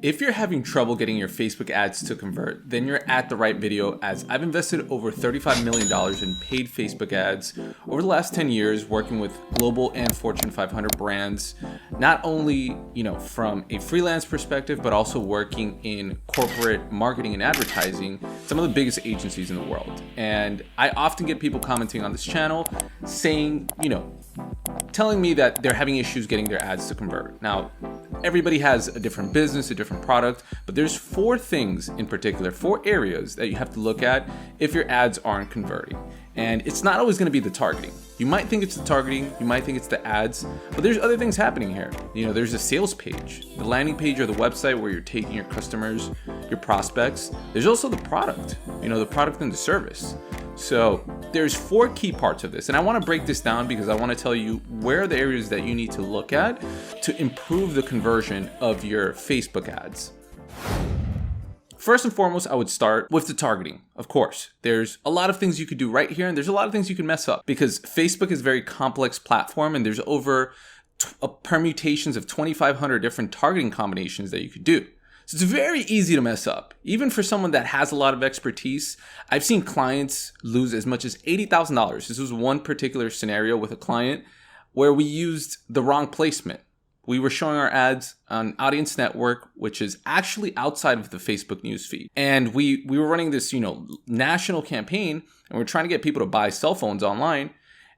If you're having trouble getting your Facebook ads to convert, then you're at the right video, as I've invested over $35 million in paid Facebook ads over the last 10 years working with global and Fortune 500 brands, not only, from a freelance perspective, but also working in corporate marketing and advertising, some of the biggest agencies in the world. And I often get people commenting on this channel saying, telling me that they're having issues getting their ads to convert. Now, everybody has a different business, a different product, but there's four things in particular, four areas that you have to look at if your ads aren't converting. And it's not always going to be the targeting. You might think it's the targeting, you might think it's the ads, but there's other things happening here. There's a sales page, the landing page or the website where you're taking your customers, your prospects. There's also the product, the product and the service. So there's four key parts of this, and I want to break this down because I want to tell you where are the areas that you need to look at to improve the conversion of your Facebook ads. First and foremost, I would start with the targeting. Of course, there's a lot of things you could do right here, and there's a lot of things you can mess up because Facebook is a very complex platform, and there's over permutations of 2,500 different targeting combinations that you could do. So it's very easy to mess up. Even for someone that has a lot of expertise, I've seen clients lose as much as $80,000. This was one particular scenario with a client where we used the wrong placement. We were showing our ads on Audience Network, which is actually outside of the Facebook newsfeed. And we were running this, national campaign, and we're trying to get people to buy cell phones online.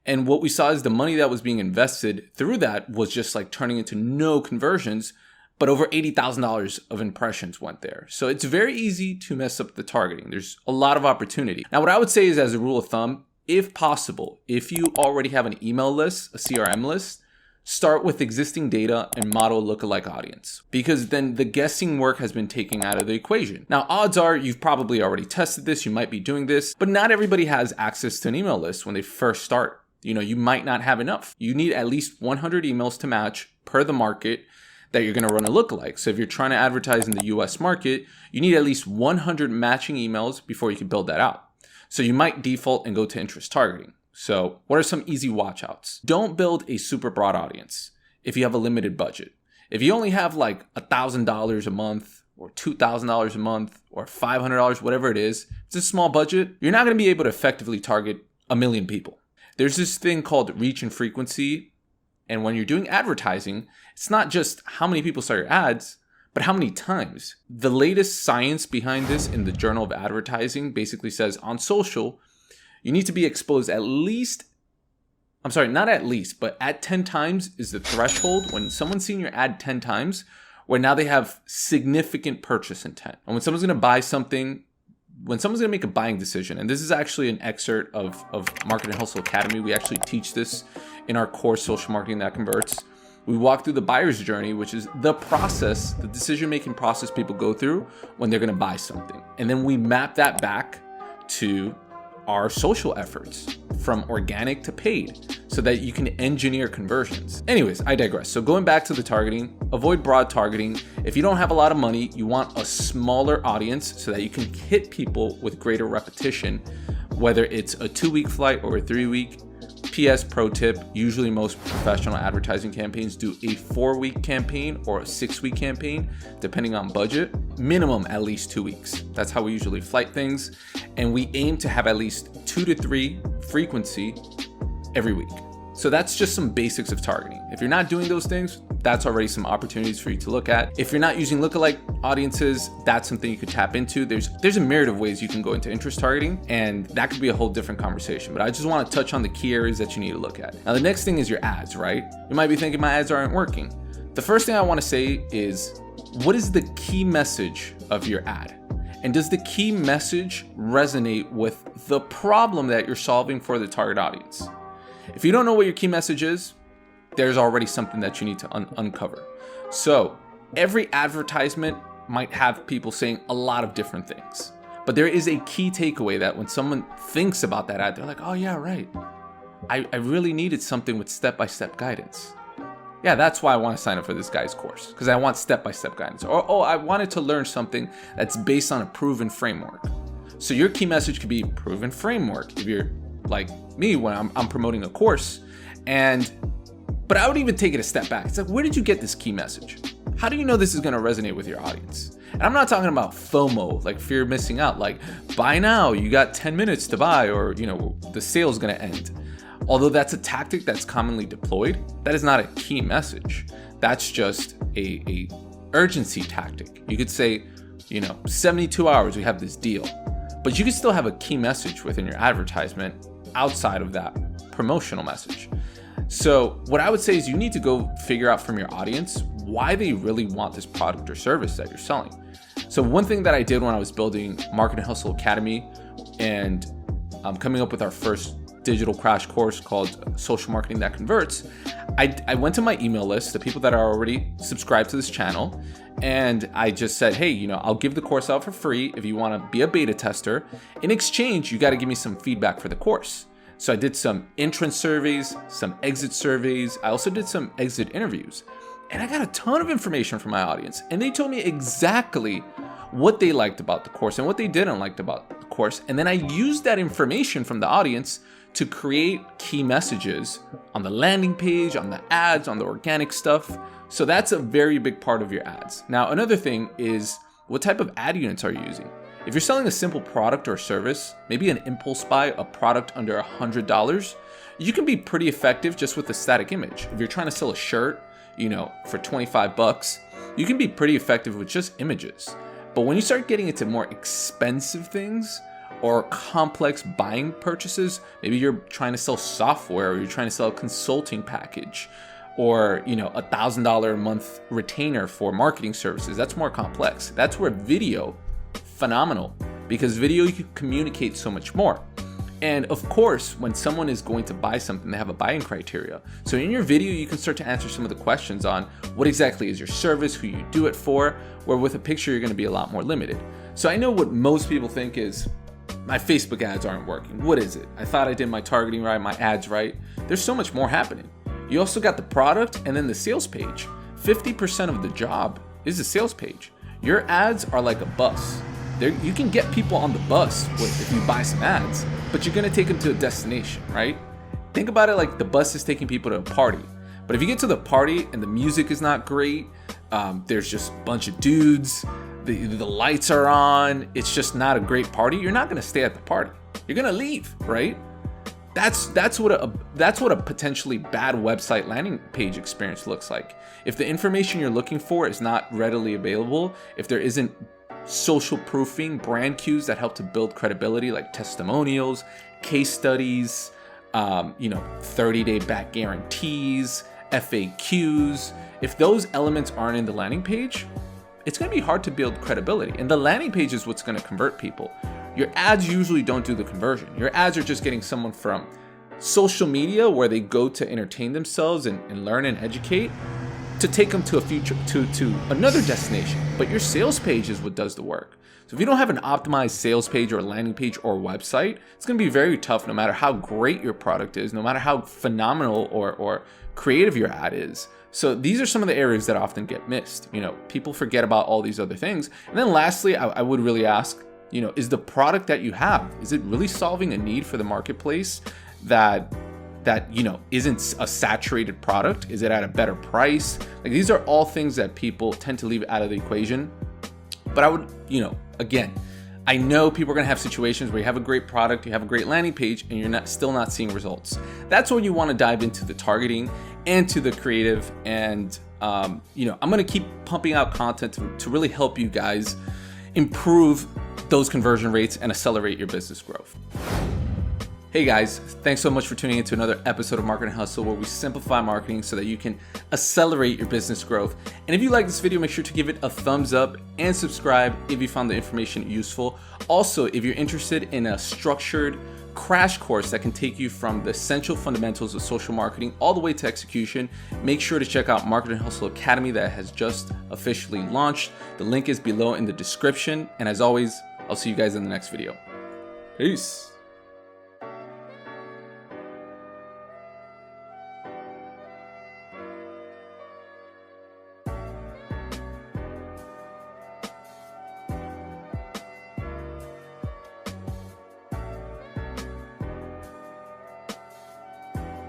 And what we saw is the money that was being invested through that was just like turning into no conversions, but over $80,000 of impressions went there. So it's very easy to mess up the targeting. There's a lot of opportunity. Now, what I would say is, as a rule of thumb, if possible, if you already have an email list, a CRM list, start with existing data and model a lookalike audience, because then the guessing work has been taken out of the equation. Now, odds are you've probably already tested this, you might be doing this, but not everybody has access to an email list when they first start. You might not have enough. You need at least 100 emails to match per the market that you're going to run a lookalike. So if you're trying to advertise in the US market, you need at least 100 matching emails before you can build that out. So you might default and go to interest targeting. So what are some easy watch outs? Don't build a super broad audience if you have a limited budget. If you only have like $1,000 a month or $2,000 a month or $500, whatever it is, it's a small budget, you're not going to be able to effectively target 1 million people. There's this thing called reach and frequency. And when you're doing advertising, it's not just how many people saw your ads, but how many times. The latest science behind this in the Journal of Advertising basically says on social, you need to be exposed at 10 times is the threshold. When someone's seen your ad 10 times, where now they have significant purchase intent. And when someone's going to buy something, when someone's going to make a buying decision, and this is actually an excerpt of Marketing Hustle Academy. We actually teach this in our course, Social Marketing That Converts. We walk through the buyer's journey, which is the process, the decision-making process people go through when they're going to buy something. And then we map that back to our social efforts, from organic to paid, so that you can engineer conversions. Anyways, I digress. So going back to the targeting, avoid broad targeting. If you don't have a lot of money, you want a smaller audience so that you can hit people with greater repetition, whether it's a 2-week flight or a 3-week. PS pro tip, usually most professional advertising campaigns do a 4-week campaign or a 6-week campaign, depending on budget, minimum at least 2 weeks. That's how we usually flight things. And we aim to have at least 2 to 3 frequency every week. So that's just some basics of targeting. If you're not doing those things, that's already some opportunities for you to look at. If you're not using lookalike audiences, that's something you could tap into. There's a myriad of ways you can go into interest targeting, and that could be a whole different conversation. But I just want to touch on the key areas that you need to look at. Now, the next thing is your ads, right? You might be thinking my ads aren't working. The first thing I want to say is, what is the key message of your ad? And does the key message resonate with the problem that you're solving for the target audience? If you don't know what your key message is, there's already something that you need to uncover. So every advertisement might have people saying a lot of different things, but there is a key takeaway that when someone thinks about that ad, they're like, oh yeah, right. I really needed something with step-by-step guidance. Yeah, that's why I want to sign up for this guy's course, because I want step-by-step guidance. Or, I wanted to learn something that's based on a proven framework. So your key message could be proven framework. If you're like me, when I'm promoting a course, but I would even take it a step back. It's like, where did you get this key message? how do you know this is going to resonate with your audience? And I'm not talking about FOMO, like fear of missing out, like buy now, you got 10 minutes to buy, or the sale's going to end. Although that's a tactic that's commonly deployed, that is not a key message. That's just a urgency tactic. You could say, 72 hours, we have this deal. But you can still have a key message within your advertisement outside of that promotional message. So what I would say is you need to go figure out from your audience why they really want this product or service that you're selling. So one thing that I did when I was building Marketing Hustle Academy and coming up with our first digital crash course called Social Marketing That Converts, I went to my email list, the people that are already subscribed to this channel, and I just said, hey, I'll give the course out for free if you want to be a beta tester. In exchange, you got to give me some feedback for the course. So I did some entrance surveys, some exit surveys. I also did some exit interviews. And I got a ton of information from my audience. And they told me exactly what they liked about the course and what they didn't like about the course. And then I used that information from the audience to create key messages on the landing page, on the ads, on the organic stuff. So that's a very big part of your ads. Now, another thing is what type of ad units are you using? If you're selling a simple product or service, maybe an impulse buy, a product under $100, you can be pretty effective just with a static image. If you're trying to sell a shirt, for 25 bucks, you can be pretty effective with just images. But when you start getting into more expensive things or complex buying purchases, maybe you're trying to sell software or you're trying to sell a consulting package or, $1,000 a month retainer for marketing services, that's more complex. That's where video, phenomenal, because video you can communicate so much more. And of course, when someone is going to buy something, they have a buying criteria. So in your video, you can start to answer some of the questions on what exactly is your service, who you do it for, where with a picture, you're going to be a lot more limited. So I know what most people think is my Facebook ads aren't working. What is it? I thought I did my targeting right, my ads right. There's so much more happening. You also got the product and then the sales page. 50% of the job is the sales page. Your ads are like a bus. You can get people on the bus if you buy some ads, but you're gonna take them to a destination, right? Think about it like the bus is taking people to a party. But if you get to the party and the music is not great, there's just a bunch of dudes, the lights are on, it's just not a great party, you're not gonna stay at the party. You're gonna leave, right? That's what a potentially bad website landing page experience looks like. If the information you're looking for is not readily available, if there isn't social proofing, brand cues that help to build credibility like testimonials, case studies, 30-day back guarantees, FAQs. If those elements aren't in the landing page, it's going to be hard to build credibility. And the landing page is what's going to convert people. Your ads usually don't do the conversion. Your ads are just getting someone from social media where they go to entertain themselves and learn and educate to take them to to another destination. But your sales page is what does the work. So if you don't have an optimized sales page or landing page or website, it's going to be very tough no matter how great your product is, no matter how phenomenal or creative your ad is. So these are some of the areas that often get missed. People forget about all these other things. And then lastly, I would really ask, is the product that you have, is it really solving a need for the marketplace that isn't a saturated product? Is it at a better price? Like, these are all things that people tend to leave out of the equation. But I would, again, I know people are going to have situations where you have a great product, you have a great landing page, and you're still not seeing results. That's when you want to dive into the targeting and to the creative. And, I'm going to keep pumping out content to really help you guys improve those conversion rates and accelerate your business growth. Hey guys, thanks so much for tuning into another episode of Marketing Hustle, where we simplify marketing so that you can accelerate your business growth. And if you like this video, make sure to give it a thumbs up and subscribe if you found the information useful. Also, if you're interested in a structured crash course that can take you from the essential fundamentals of social marketing all the way to execution, make sure to check out Marketing Hustle Academy that has just officially launched. The link is below in the description. And as always, I'll see you guys in the next video. Peace.